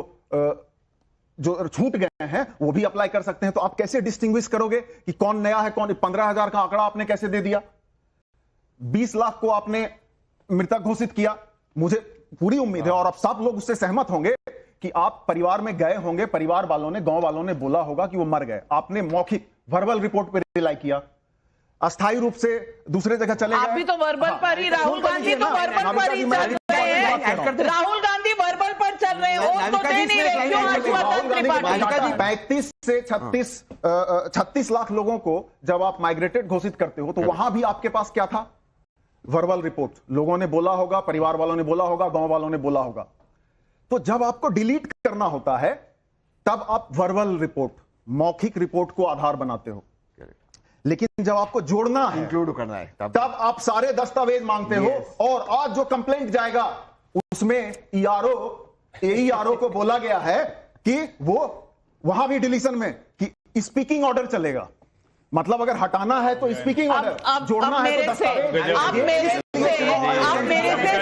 जो छूट गए हैं वो भी अप्लाई कर सकते हैं। तो आप कैसे डिस्टिंग्विश करोगे कि कौन नया है, कौन? 15,000 का आंकड़ा आपने कैसे दे दिया? 20 लाख को आपने मृतक घोषित किया। मुझे पूरी उम्मीद है, और अब सब लोग उससे सहमत होंगे कि आप परिवार में गए होंगे, परिवार वालों ने, गांव वालों ने बोला होगा कि वो मर गए। आपने मौखिक वर्बल रिपोर्ट पर रिलाई किया, अस्थायी रूप से दूसरे जगह चले गए। आप भी तो वर्बल पर ही, राहुल गांधी तो वर्बल पर ही चल रहे हैं। राहुल गांधी वर्बल पर चल रहे हैं, वो तो दे नहीं रहे। क्यों हर्षवर्धन त्रिपाठी? 35 से 36 लाख लोगों को जब आप माइग्रेटेड घोषित करते हो, तो वहां भी आपके पास क्या था? Verbal report. लोगों ने बोला होगा, परिवार वालों ने बोला होगा, गांव वालों ने बोला होगा। तो जब आपको डिलीट करना होता है, तब आप वर्बल रिपोर्ट, मौखिक रिपोर्ट को आधार बनाते हो। लेकिन जब आपको जोड़ना है, इंक्लूड करना है, तब आप सारे दस्तावेज मांगते हो। और आज जो कंप्लेंट जाएगा उसमें एईआरओ को बोला गया है कि वो वहां भी डिलीशन में कि स्पीकिंग ऑर्डर चलेगा। मतलब अगर हटाना है तो स्पीकिंग ऑर्डर, जोड़ना है तो दस्तावेज। आप मेरे से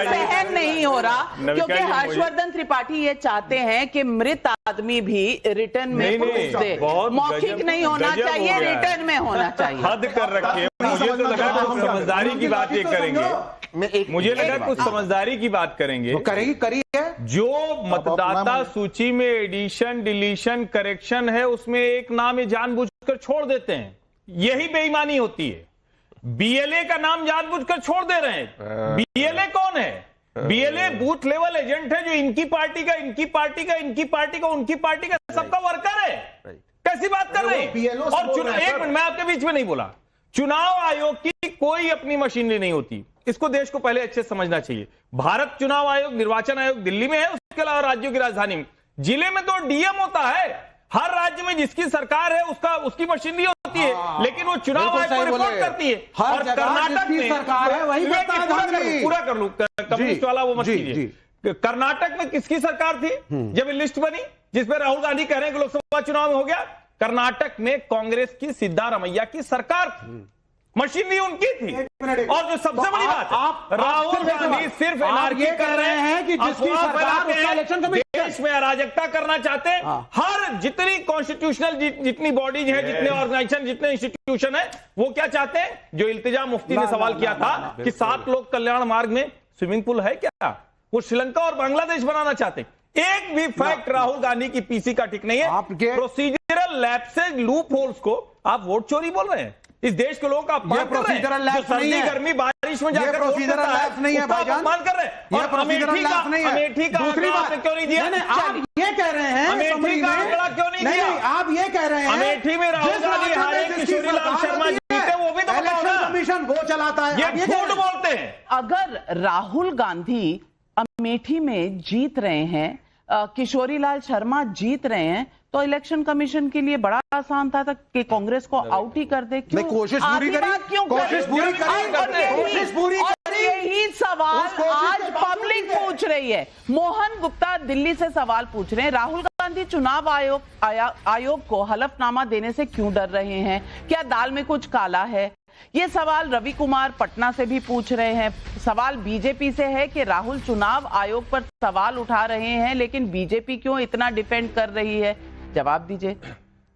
सहन नहीं हो रहा, क्योंकि हर्षवर्धन त्रिपाठी ये चाहते हैं कि मृत आदमी भी रिटर्न में प्रूफ दे। मौखिक नहीं होना चाहिए, रिटर्न में होना चाहिए। हद कर रखी है। मुझे तो लगा कुछ समझदारी की बात ये करेंगे, मुझे लगा कुछ समझदारी की बात करेंगे। करिए। जो मतदाता सूची में एडिशन, डिलीशन, करेक्शन है, उसमें एक नाम ये जानबूझकर छोड़ देते हैं, यही बेईमानी होती है। बीएलए का नाम जानबूझकर छोड़ दे रहे हैं। बीएलए कौन है? बीएलए बूथ लेवल एजेंट है, जो इनकी पार्टी का, इनकी पार्टी का, इनकी पार्टी का, उनकी पार्टी का सबका वर्कर है। कैसी बात कर रहे हैं? और एक मिनट, मैं आपके बीच में नहीं बोला। चुनाव आयोग की कोई अपनी मशीनरी नहीं होती, इसको देश को पहले अच्छे समझना चाहिए। भारत चुनाव आयोग, निर्वाचन आयोग दिल्ली में है, उसके अलावा राज्यों की राजधानी में, जिले में तो डीएम होता है। हर राज्य में जिसकी सरकार है उसकी मशीनरी होती है, लेकिन वो चुनाव आयोग को रिपोर्ट करती है। और कर्नाटक में सरकार है, वही पूरा कर लूं, कम्युनिस्ट वाला वो मत कीजिए। कर्नाटक में किसकी सरकार थी जब लिस्ट बनी, जिसमें राहुल गांधी कह रहे हैं कि लोकसभा चुनाव में हो गया? कर्नाटक में कांग्रेस की सिद्धारमैया की सरकार थी, मशीनरी उनकी थी। और जो सबसे बड़ी बात है, राहुल गांधी सिर्फ एनआरकी कर रहे हैं कि जिसकी सरकार इलेक्शन कमीशन देश में अराजकता करना चाहते हैं। हर जितनी कॉन्स्टिट्यूशनल जितनी बॉडीज है, जितने ऑर्गेनाइजेशन, जितने इंस्टीट्यूशन है, वो क्या चाहते हैं? जो इल्तिजा मुफ्ती ने सवाल किया था कि 7 लोक कल्याण मार्ग में स्विमिंग पूल है क्या, वो श्रीलंका और बांग्लादेश बनाना चाहते हैं। एक भी फैक्ट राहुल गांधी की पीसी का ठीक नहीं है। प्रोसीजरल लैप्सेज, लूप होल्स को आप वोट चोरी बोल रहे हैं। इस देश के लोगों का अपमान कर रहे हैं। सर्दी गर्मी बारिश में जाकर प्रोसीजरल लैप्स नहीं है भाईजान, अपमान कर रहे हैं। और अमेठी का दूसरी बात क्यों नहीं दिया? आप ये कह रहे हैं अमेठी का आंकड़ा क्यों नहीं दिया? आप ये कह रहे हैं अमेठी में राहुल गांधी हारे, किशोरीलाल शर्मा जीते, वो भी तो इलेक्शन कमीशन वो चलाता है। ये झूठ बोलते हैं। अगर राहुल गांधी अमेठी में जीत रहे हैं, किशोरीलाल शर्मा जीत रहे हैं, तो इलेक्शन कमीशन के लिए बड़ा आसान था कि कांग्रेस को आउट ही कर दे। क्यों कोशिश पूरी करी, कोशिश पूरी करी। यही सवाल आज पब्लिक पूछ रही है। मोहन गुप्ता दिल्ली से सवाल पूछ रहे हैं, राहुल गांधी चुनाव आयोग को हलफनामा देने से क्यों डर रहे हैं? क्या दाल में कुछ काला है? ये सवाल रवि कुमार पटना से भी पूछ रहे हैं। सवाल बीजेपी से है कि राहुल चुनाव आयोग पर सवाल उठा रहे हैं, लेकिन बीजेपी क्यों इतना डिफेंड कर रही है? जवाब दीजिए।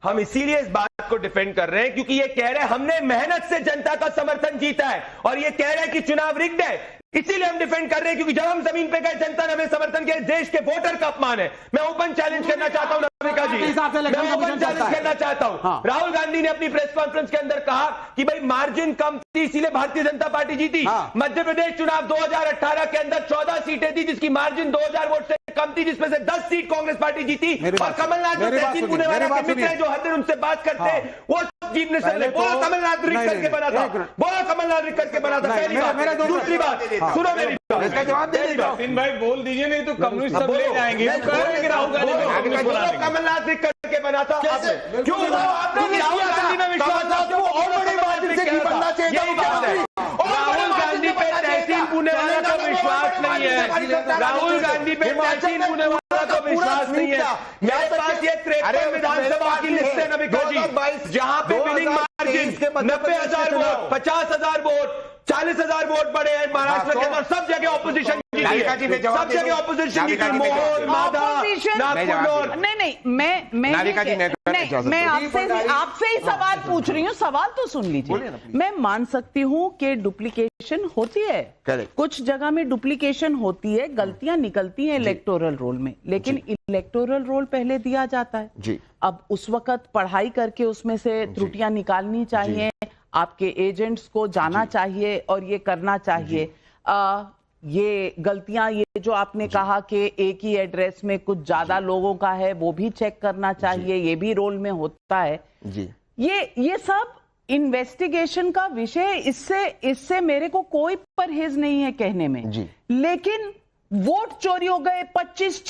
हम इसीलिए इस बात को डिफेंड कर रहे हैं क्योंकि ये कह रहे हैं हमने मेहनत से जनता का समर्थन जीता है, और ये कह रहे हैं कि चुनाव रिग्ड है। इसीलिए हम डिफेंड कर रहे हैं क्योंकि जब हम जमीन पे गए जनता ने हमें समर्थन किया। देश के वोटर का अपमान है। मैं ओपन चैलेंज करना चाहता हूं नविका जी, मैं ओपन चैलेंज करना चाहता हूं। राहुल गांधी ने अपनी प्रेस कॉन्फ्रेंस के अंदर कहा कि भाई मार्जिन कम थी इसीलिए भारतीय जनता पार्टी जीती। मध्य प्रदेश चुनाव 2018 के अंदर 14 सीटें थी जिसकी मार्जिन 2000 वोट से कम थी, जिसमें से 10 सीट कांग्रेस पार्टी जीती। और कमलनाथ जो तहसील पुनेवाला के मित्र हैं, जो हर दिन उनसे बात करते हैं, वो चीफ मिनिस्टर ने बोला कमलनाथ रिग करके बना था, बोला कमलनाथ रिग करके बना था। पहली बात। दूसरी बात, सुनो मेरी बात, इसका जवाब दे दीजिए भाई, बोल दीजिए, नहीं तो कम्युनिस्ट सब ले जाएंगे। राहुल गांधी कमलनाथ रिग करके बना था। क्यों आपने राहुल गांधी में विश्वास था? और बड़ी मार्जिन से बनना चाहिए। राहुल गांधी पे तहसील पुनेवाला का विश्वास नहीं है। राहुल गांधी पे तहसील पुनेवाला का विश्वास नहीं है। मेरे पास ये 53 विधानसभा की लिस्ट है नविका जी, जहां पे winning margin 90,000 vote, 50,000 vote, 40,000 vote पड़े हैं महाराष्ट्र के अंदर। सब जगह ऑपोजिशन की, सब जगह ऑपोजिशन की, मोहन माधा, नागपुर। नहीं, मैं आपसे ही सवाल पूछ रही हूँ। सवाल तो सुन लीजिए। मैं मान सकती हूँ कि डुप्लीकेशन होती है, कुछ जगह में डुप्लीकेशन होती है, गलतियां निकलती हैं इलेक्टोरल रोल में, लेकिन इलेक्टोरल रोल पहले दिया जाता है जी। अब उस वक्त पढ़ाई करके उसमें से त्रुटियां निकालनी चाहिए, आपके एजेंट्स को जाना चाहिए और ये करना चाहिए। ये गलतियां, ये जो आपने कहा कि एक ही एड्रेस में कुछ ज्यादा लोगों का है, वो भी चेक करना चाहिए, ये भी रोल में होता है जी। ये सब इन्वेस्टिगेशन का विषय, इससे मेरे को कोई परहेज नहीं है कहने में जी। लेकिन वोट चोरी हो गए, 25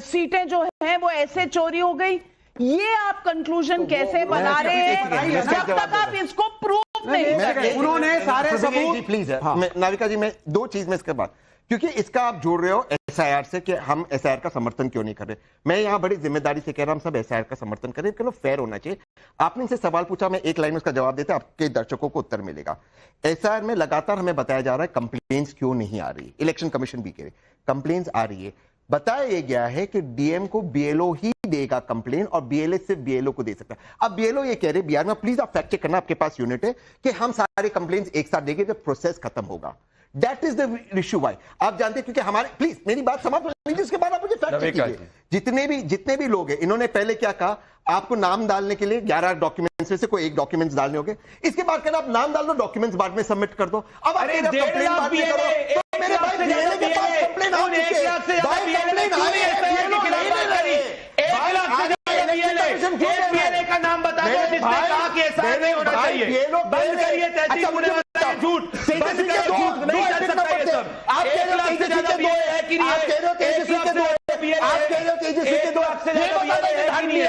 सीटें जो हैं वो ऐसे चोरी हो गई, ये आप कंक्लूजन कैसे बना रहे हैं जब तक आप इसको प्रूफ नहीं? उन्होंने सारे सबूत। प्लीज नाविका जी, मैं दो चीज में इसके बाद, क्योंकि इसका आप जोड़ रहे हो एसआईआर से कि हम एसआईआर का समर्थन क्यों नहीं कर रहे। मैं यहां बड़ी जिम्मेदारी से कह रहा हूं, हम सब एसआईआर का समर्थन करें, लेकिन फेयर होना चाहिए। आपने इनसे सवाल पूछा, मैं एक लाइन में उसका जवाब देता, आपके दर्शकों को उत्तर मिलेगा। एसआईआर में लगातार हमें बताया जा रहा है कंप्लेंट्स क्यों नहीं आ रही। इलेक्शन कमीशन भी कह रहे कंप्लेंट्स आ रही है। बताया यह गया है कि डीएम को बीएलओ ही देगा कंप्लेन और बीएलए सिर्फ बीएलओ को दे सकता है। अब बीएलओ ये कह रहे बिहार में, प्लीज आप फैक्ट चेक करना, आपके पास यूनिट है, कि हम सारे कंप्लेंट्स एक साथ देंगे जब प्रोसेस खत्म होगा। That is the issue why. आप जानते हैं, क्योंकि हमारे, प्लीज मेरी बात समाप्त होने दीजिए, उसके बाद आप मुझे फैक्ट चेक कीजिए। जितने भी लोग हैं, इन्होंने पहले क्या कहा, आपको नाम डालने के लिए 11 डॉक्यूमेंट्स में से कोई एक डॉक्यूमेंट्स डालने होंगे। इसके बाद कहना आप नाम डाल दो, डॉक्यूमेंट्स बाद में सबमिट कर दो। अब आप मेरे भाई का नाम बता दो जिसने कहा कि ऐसा नहीं होना चाहिए। बंद करिए तहसील पुनेवाला का झूठ, बंद करिए झूठ, नहीं चल सकता ये सब। आप 1 लाख से ज्यादा बीएलए है कि नहीं है? 1 लाख से ज्यादा बीएलए है कि नहीं है?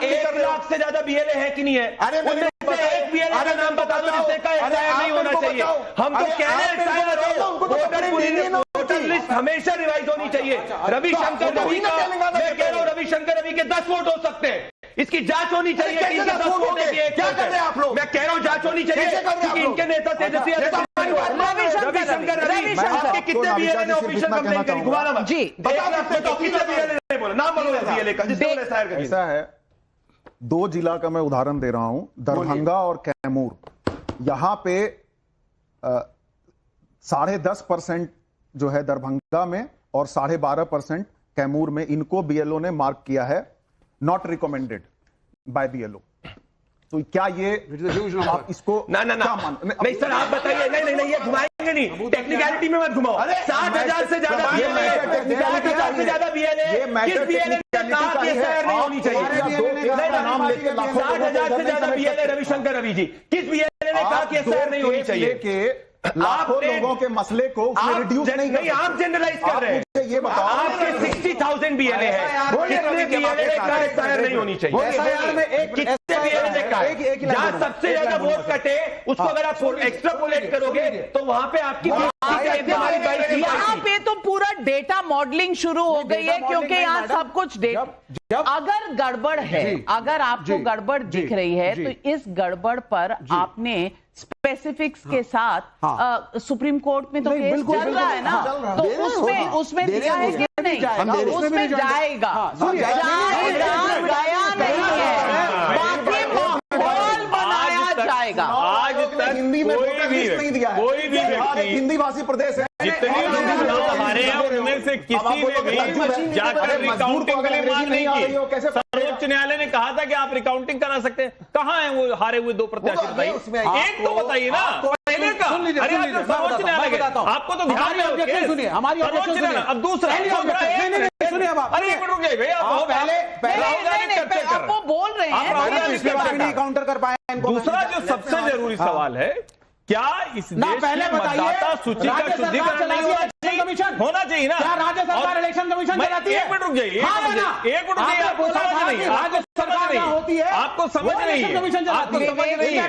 1 लाख से ज्यादा बीएलए है कि नहीं है? उनमें से एक बीएलए का नाम बता दो जिसने कहा ऐसा नहीं होना चाहिए। हम तो कह रहे हैं वोटर लिस्ट हमेशा रिवाइज होनी चाहिए। रविशंकर रवि का, मैं कह रहा हूं रविशंकर रवि के 10 वोट हो सकते हैं, इसकी जांच होनी चाहिए। इनके 10 वोट है, क्या कर रहे हैं आप लोग? मैं कह रहा हूं जांच होनी चाहिए, क्योंकि इनके नेता तेजस्वी रविशंकर रवि आपके कितने बीएलए ने ऑफिशियल कंप्लेंट करी? घुमाना मत जी, बताओ कितने बीएलए ने बोला, नाम बोलो बीएलए का जिसने एसआईआर करी। ऐसा है, 2 जिला का मैं उदाहरण दे रहा हूं, दरभंगा और कैमूर। यहां पे 10.5% जो है दरभंगा में और 12.5% कैमूर में, इनको बीएलओ ने मार्क किया है नॉट रिकमेंडेड बाय बीएलओ। तो क्या ये आप इसको ना नहीं सर, आप बताइए। नहीं ये घुमाएंगे नहीं, टेक्निकलिटी में मत घुमाओ। 60,000 से ज्यादा बीएलए, 60,000 से ज्यादा बीएलए, किस बीएलए ने कहा कि एसआईआर नहीं होनी चाहिए? 60,000 से ज्यादा बीएलए रविशंकर रवि जी, किस बीएलए ने कहा कि एसआईआर नहीं होनी चाहिए? लाखों लोगों के मसले को उसमें रिड्यूस नहीं कर सकते। आप जनरलाइज कर रहे हैं। ये बताओ, आपके 60,000 बीएलए है, कितने बीएलए का एसआईआर नहीं होनी चाहिए? एसआईआर में एक कितने बीएलए का है? जहां सबसे ज्यादा वोट कटे उसको अगर आप एक्स्ट्रापोलेट करोगे तो वहां पे आपकी यहाँ पे तो पूरा डेटा मॉडलिंग शुरू हो गई है, क्योंकि यहाँ सब कुछ डेटा, अगर गड़बड़ है, अगर आपको गड़बड़ दिख रही है तो इस गड़बड़ पर आपने स्पेसिफिक्स के साथ सुप्रीम कोर्ट में तो केस चल रहा है ना, तो उसमें दिया है कि नहीं? उसमें जाएगा, गया नहीं है, बाकी माहौल बनाया जाएगा। आज तक हिंदी में नहीं दिया है, कोई भी व्यक्ति हिंदी भाषी प्रदेश है, जितने हमारे हैं उनमें से किसी ने भी जाकर रिकाउंटिंग के लिए मांग नहीं की। सर्वोच्च न्यायालय ने कहा था कि आप रिकाउंटिंग करा सकते हैं, कहाँ हैं वो हारे हुए 2 प्रत्याशी? बताइए, एक तो बताइए ना पहले का। अरे आप सर्वोच्च न्यायालय आपको तो ध्यान में सुनिए, हमारी ऑब्जेक्शन सुनिए। अब दूसरा सुनिए, अरे एक मिनट रुक जाइए भैया, आप वो बोल रहे हैं, काउंटर कर पाए। दूसरा जो सबसे जरूरी सवाल है, क्या इस देश पहले की मतदाता सूची का शुद्धिकरण नहीं होना चाहिए? होना चाहिए ना? क्या राज्य सरकार इलेक्शन कमीशन चलाती है? एक मिनट रुक जाइए, एक मिनट रुक जाइए, आपको समझ नहीं, राज्य सरकार होती है, आपको समझ नहीं है, आपको समझ नहीं है,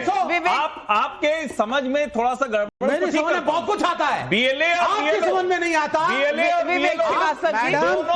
आपके समझ में थोड़ा सा गड़बड़। मेरी समझ में बहुत कुछ आता है, बीएलए आपकी समझ में नहीं आता। बीएलए और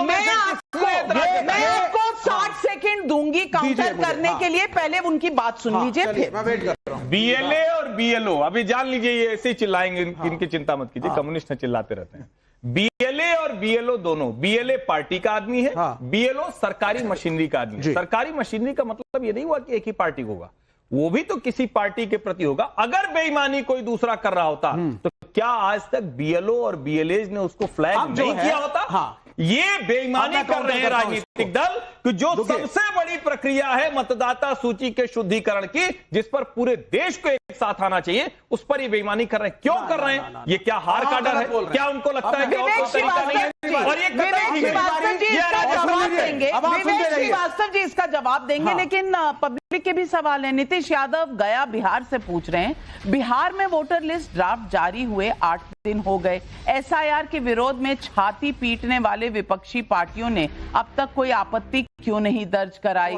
मैं आपको 60 सेकंड दूंगी काउंटर करने के लिए, पहले उनकी बात सुन लीजिए फिर मैं वेट कर रहा हूं। बीएलए और बीएलओ अभी जान लीजिए, ये ऐसे ही चिल्लाएंगे, इनकी चिंता मत कीजिए, कम्युनिस्ट हैं चिल्लाते रहते हैं। बीएलए और बीएलओ दोनों, बीएलए पार्टी का आदमी है, बीएलओ सरकारी मशीनरी का आदमी है। सरकारी मशीनरी का मतलब ये नहीं हुआ कि एक ही पार्टी होगा, वो भी तो किसी पार्टी के प्रति होगा। अगर बेईमानी कोई दूसरा कर रहा होता तो क्या आज तक बीएलओ और बीएलए ने उसको फ्लैग नहीं किया होता? ये बेईमानी कर रहे हैं राजनीतिक दल कि जो सबसे बड़ी प्रक्रिया है मतदाता सूची के शुद्धिकरण की, जिस पर पूरे देश को एक साथ आना चाहिए, उस पर ये बेईमानी कर रहे हैं। क्यों कर रहे हैं? ये क्या हार का डर है? क्या उनको लगता है कि और तरीका नहीं है? और ये श्रीवास्तव जी इसका जवाब देंगे, लेकिन पब्लिक के भी सवाल है। नीतीश यादव गया बिहार से पूछ रहे हैं, बिहार में वोटर लिस्ट ड्राफ्ट जारी हुए 8 दिन हो गए, एसआईआर के विरोध में छाती पीटने वाले विपक्षी पार्टियों ने अब तक कोई आपत्ति क्यों नहीं दर्ज कराई?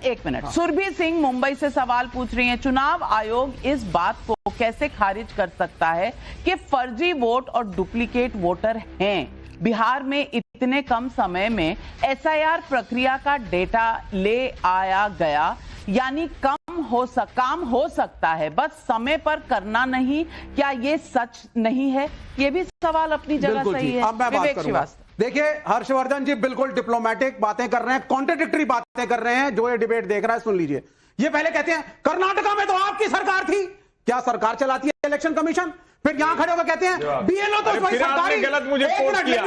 एक मिनट, सुरभि सिंह मुंबई से सवाल पूछ रही हैं, चुनाव आयोग इस बात को कैसे खारिज कर सकता है कि फर्जी वोट और डुप्लीकेट वोटर हैं? बिहार में इतने कम समय में एसआईआर प्रक्रिया का डेटा ले आया गया, यानी काम हो सकता है, बस समय पर करना नहीं। क्या ये सच नहीं है? ये भी सवाल अपनी जगह सही है। अब मैं बात करूंगा। देखिए, हर्षवर्धन जी बिल्कुल डिप्लोमेटिक बातें कर रहे हैं, कॉन्ट्राडिक्टरी बातें कर रहे हैं। जो ये डिबेट देख रहा है सुन लीजिए। ये पहले कहते हैं कर्नाटका में तो आपकी सरकार थी, क्या सरकार चलाती है इलेक्शन कमीशन? फिर यहां खड़े होकर कहते हैं बीएलओ तो वही सरकारी। गलत मुझे कोट किया,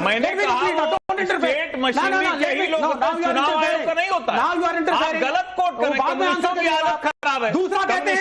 मैंने कहा स्टेट मशीनरी के ही लोग, चुनाव आयोग का नहीं होता है। आप गलत कोट कर रहे हैं, कम्युनिस्टों की आदत खराब है। दूसरा कहते हैं,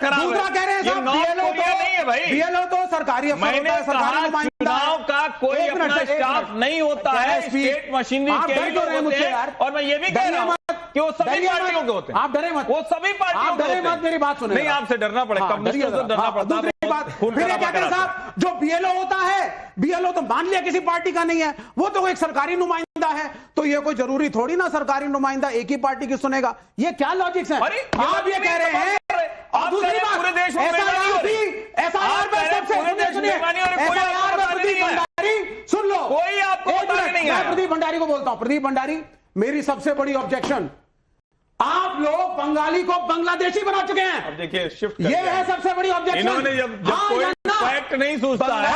दूसरा कह रहे हैं नहीं है भाई, बीएलओ तो सरकारी अफसर होता है, सरकारी नुमाइंदा। चुनाव का कोई अपना स्टाफ नहीं होता है, स्टेट मशीनरी के ही लोग होते हैं। और मैं ये भी कह रहा हूं कि वो सभी पार्टियों के होते हैं। आप डरे मत, वो सभी पार्टियों के होते हैं। मेरी बात सुनिए। नहीं, आपसे डरना पड़ेगा, कम्युनिस्टों से डरना पड़ता है। फिर ये कहते हैं साहब जो बीएलओ होता है, बीएलओ तो मान लिया किसी पार्टी का नहीं है, वो तो एक सरकारी नुमाइंदा है, तो ये कोई जरूरी थोड़ी ना सरकारी नुमाइंदा एक ही पार्टी की सुनेगा। ये क्या लॉजिक्स है? आप ये कह रहे हैं। और दूसरी बात, पूरे देश में एसआईआर में सबसे सुन लो, कोई आपको नहीं है। प्रदीप भंडारी को बोलता हूं, प्रदीप भंडारी, मेरी सबसे बड़ी ऑब्जेक्शन, आप लोग बंगाली को बांग्लादेशी बना चुके हैं। अब देखिए शिफ्ट ये है सबसे बड़ी ऑब्जेक्शन। इन्होंने जब कोई फैक्ट नहीं सोचता है,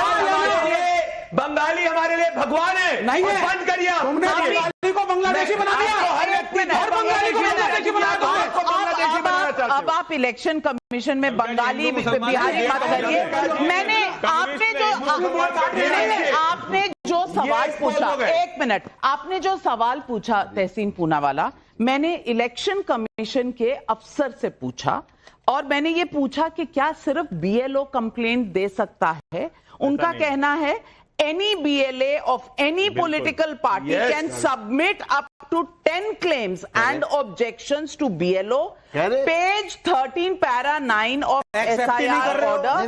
बंगाली हमारे लिए भगवान है, नहीं है, बंद करिए। तुमने बंगाली को बांग्लादेशी बना दिया, हर बंगाली को बांग्लादेशी बना दिया। अब आप इलेक्शन कमीशन में बंगाली बिहारी मत करिए। मैंने आपने जो सवाल पूछा, एक मिनट, आपने जो सवाल पूछा तहसीन पूनावाला, मैंने इलेक्शन कमीशन के अफसर से पूछा और मैंने ये पूछा कि क्या सिर्फ बीएलओ कंप्लेंट दे सकता है? उनका कहना है any BLA of any political party can submit up to 10 claims and objections to BLO. Page 13 para 9 of SIR order.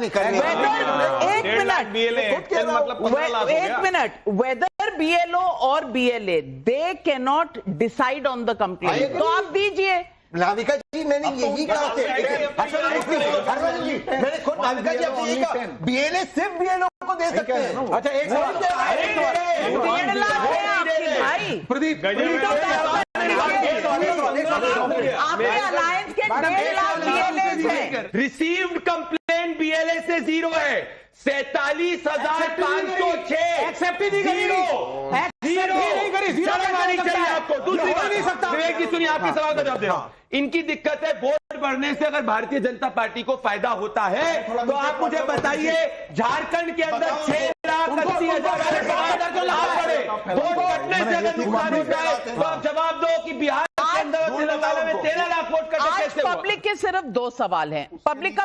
Whether BLO or BLA, they cannot decide on the complaint. तो आप दीजिए। नाविका जी मैंने यही कहा मैंने खुद नाविका जी आपसे यही कहा BLA सिर्फ BLO को दे सकते हैं। अच्छा एक सवाल प्रदीप आपके अलायंस के 1.5 लाख BLAs हैं। रिसीव्ड कंप्लेंट BLA से 0 है, 47,506 एक्सेप्ट ही नहीं करी, आपको। दूसरी बात विवेक जी सुनिए, आपके सवाल का जवाब दे रहा हूं। इनकी दिक्कत है वोट बढ़ने से अगर भारतीय जनता पार्टी को फायदा होता है तो आप मुझे बताइए झारखंड के अंदर 6,80,000 को लाभ पड़े, वोट बढ़ने से अगर नुकसान होता है तो आप जवाब दो कि बिहार के अंदर तेलंगाना में 13 लाख वोट कटे कैसे हुआ? पब्लिक के सिर्फ 2 सवाल हैं। पब्लिक का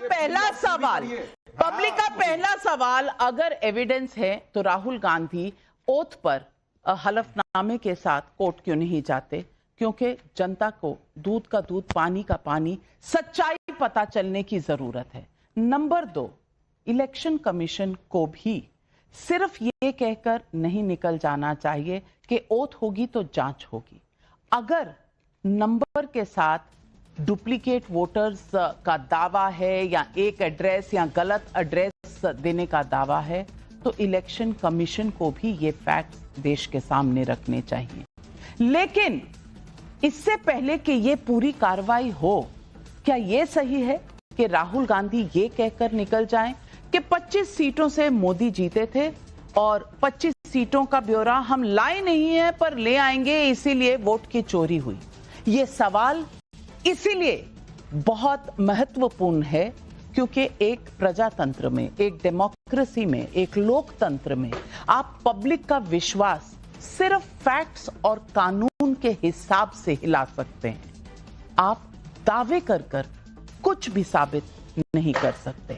पहला सवाल अगर एविडेंस है तो राहुल गांधी ओथ पर हलफनामे के साथ कोर्ट क्यों नहीं जाते? क्योंकि जनता को दूध का दूध पानी का पानी सच्चाई पता चलने की जरूरत है। नंबर 2, इलेक्शन कमीशन को भी सिर्फ ये कहकर नहीं निकल जाना चाहिए कि ओथ होगी तो जांच होगी। अगर नंबर के साथ डुप्लीकेट वोटर्स का दावा है या एक एड्रेस या गलत एड्रेस देने का दावा है तो इलेक्शन कमीशन को भी ये फैक्ट्स देश के सामने रखने चाहिए। लेकिन इससे पहले कि ये पूरी कार्रवाई हो, क्या ये सही है कि राहुल गांधी ये कहकर निकल जाएं कि 25 सीटों से मोदी जीते थे और 25 सीटों का ब्यौरा हम लाए नहीं है पर ले आएंगे इसीलिए वोट की चोरी हुई? ये सवाल इसीलिए बहुत महत्वपूर्ण है क्योंकि एक प्रजातंत्र में, एक डेमोक्रेसी में, एक लोकतंत्र में आप पब्लिक का विश्वास सिर्फ फैक्ट्स और कानून के हिसाब से हिला सकते हैं। आप दावे कर कुछ भी साबित नहीं कर सकते।